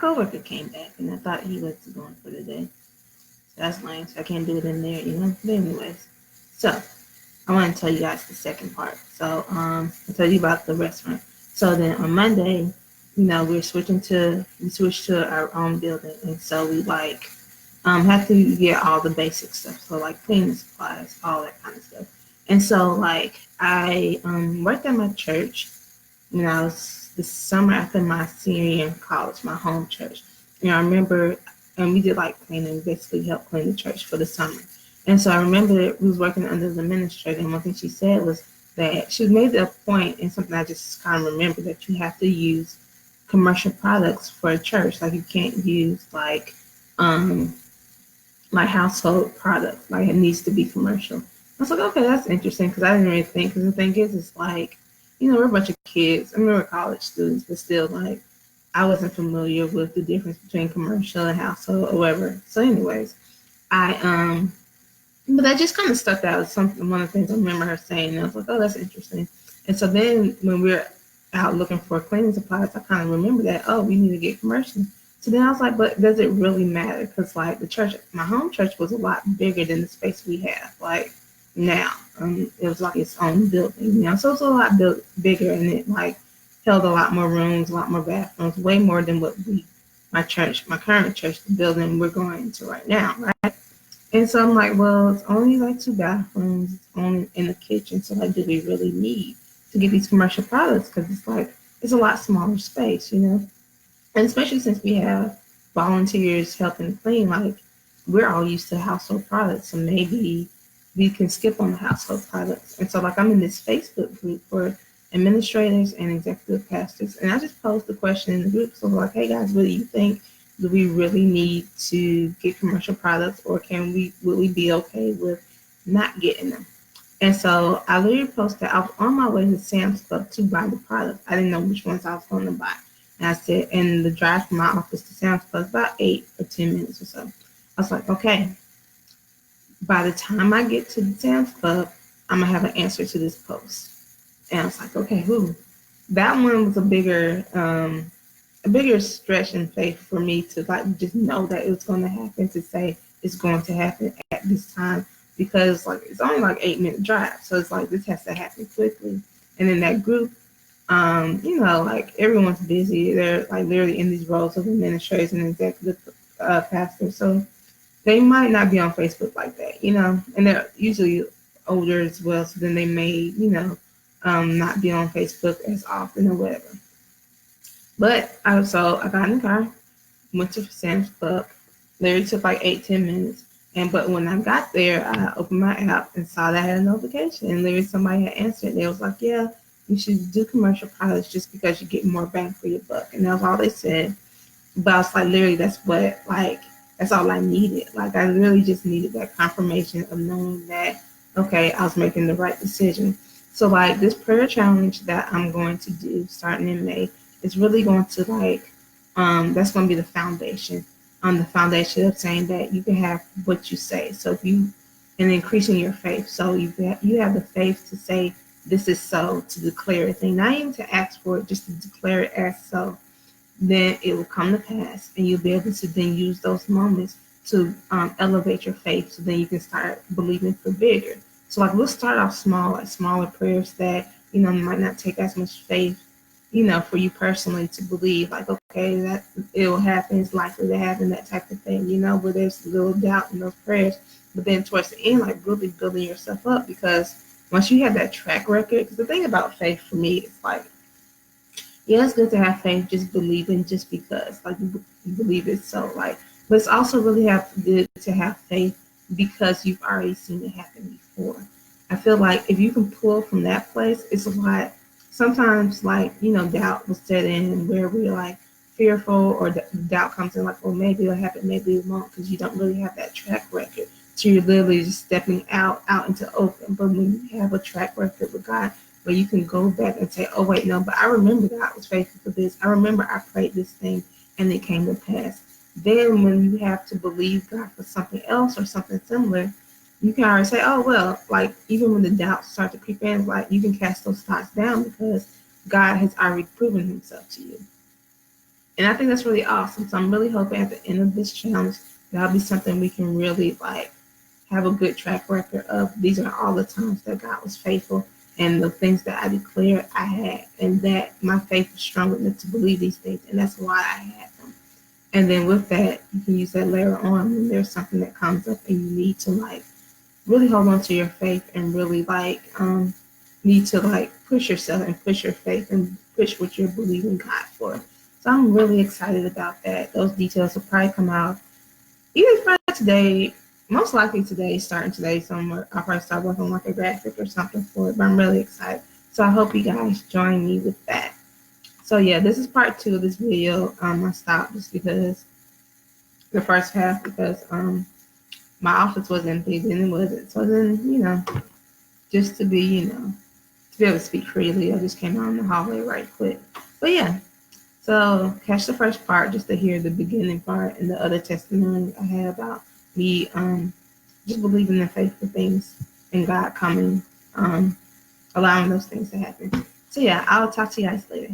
coworker came back, and I thought he was going for the day. So that's lame. So I can't do it in there, you know. But anyways, so I want to tell you guys the second part. So I told you about the restaurant. So then on Monday, you know, we switched to our own building, and so we like have to get all the basic stuff. So like cleaning supplies, all that kind of stuff. And so like I worked at my church when I was the summer after my senior year in college, my home church. And I remember, and we did like cleaning, basically help clean the church for the summer. And so I remember we was working under the administrator, and one thing she said was that she made a point, and something I just kind of remember, that you have to use commercial products for a church. Like you can't use um like household products. Like it needs to be commercial. I was like, okay, that's interesting because I didn't really think. Because the thing is, it's like, you know, we're a bunch of kids. I mean, we're college students, but still, like, I wasn't familiar with the difference between commercial and household or whatever. So, anyways, I but that just kind of stuck out as something. One of the things I remember her saying. And I was like, oh, that's interesting. And so then when we are out looking for cleaning supplies, I kind of remember that, oh, we need to get commercial. So then I was like, but does it really matter? Because like the church, my home church was a lot bigger than the space we have. Like now, it was like its own building, you know. So it's a lot bigger, and it like held a lot more rooms, a lot more bathrooms, way more than what my current church, the building we're going into right now, right? And so I'm like, well, it's only like two bathrooms, it's only in the kitchen. So like, do we really need to get these commercial products? Because it's like it's a lot smaller space, you know. And especially since we have volunteers helping clean, like we're all used to household products, so maybe we can skip on the household products. And so like I'm in this Facebook group for administrators and executive pastors, and I just posed the question in the group. So like, hey guys, what do you think? Do we really need to get commercial products, or will we be okay with not getting them? And so I literally posted, I was on my way to Sam's Club to buy the product. I didn't know which ones I was going to buy. And I said, and the drive from my office to Sam's Club is about 8 or 10 minutes or so. I was like, okay, by the time I get to the Sam's Club, I'm going to have an answer to this post. And I was like, okay, who? That one was a bigger stretch in faith for me to like just know that it was going to happen, to say it's going to happen at this time, because like it's only like 8 minute drive, so it's like this has to happen quickly. And in that group, you know, like everyone's busy. They're like literally in these roles of administrators and executive pastors, so they might not be on Facebook like that, you know. And they're usually older as well, so then they may, you know, not be on Facebook as often or whatever. But I got in the car, went to Sam's Club. Literally took like 8-10 minutes. And but when I got there, I opened my app and saw that I had a notification. And literally somebody had answered. They was like, yeah, you should do commercial products just because you get more bang for your buck. And that was all they said. But I was like, literally, that's all I needed. Like I really just needed that confirmation of knowing that, okay, I was making the right decision. So like this prayer challenge that I'm going to do starting in May is really going to that's going to be the foundation, on the foundation of saying that you can have what you say. So if you, and increasing your faith. So you have the faith to say this is so, to declare a thing, not even to ask for it, just to declare it as so. Then it will come to pass, and you'll be able to then use those moments to elevate your faith. So then you can start believing for bigger. So like we'll start off small, like smaller prayers that, you know, might not take as much faith, you know, for you personally to believe, like, okay, that it will happen, it's likely to happen, that type of thing, you know, where there's little doubt in those prayers. But then towards the end, like really building yourself up, because once you have that track record, because the thing about faith for me is like, yeah, it's good to have faith, just believing just because, like you believe it so, like, but it's also really good to have faith because you've already seen it happen before. I feel like if you can pull from that place, it's a lot. Sometimes, like, you know, doubt will set in where we're like fearful, or doubt comes in like, well, maybe it'll happen, maybe it won't, because you don't really have that track record. So you're literally just stepping out into open. But when you have a track record with God, where you can go back and say, oh, wait, no, but I remember God was faithful for this. I remember I prayed this thing and it came to pass. Then when you have to believe God for something else or something similar, you can already say, oh, well, like even when the doubts start to creep in, like you can cast those thoughts down because God has already proven himself to you. And I think that's really awesome. So I'm really hoping at the end of this challenge, that'll be something we can really like have a good track record of. These are all the times that God was faithful and the things that I declared I had, and that my faith was strong enough to believe these things, and that's why I had them. And then with that, you can use that later on when there's something that comes up and you need to like really hold on to your faith and really like need to like push yourself and push your faith and push what you're believing God for. So I'm really excited about that. Those details will probably come out either probably today, most likely today, starting today somewhere. I'll probably start working on like a graphic or something for it, but I'm really excited. So I hope you guys join me with that. So yeah, this is part 2 of this video. I stopped just because the first half because my office wasn't big and it wasn't. So then, just to be, to be able to speak freely, I just came out in the hallway right quick. But yeah, so catch the first part just to hear the beginning part and the other testimony I had about me just believing in faithful things and God coming, allowing those things to happen. So yeah, I'll talk to you guys later.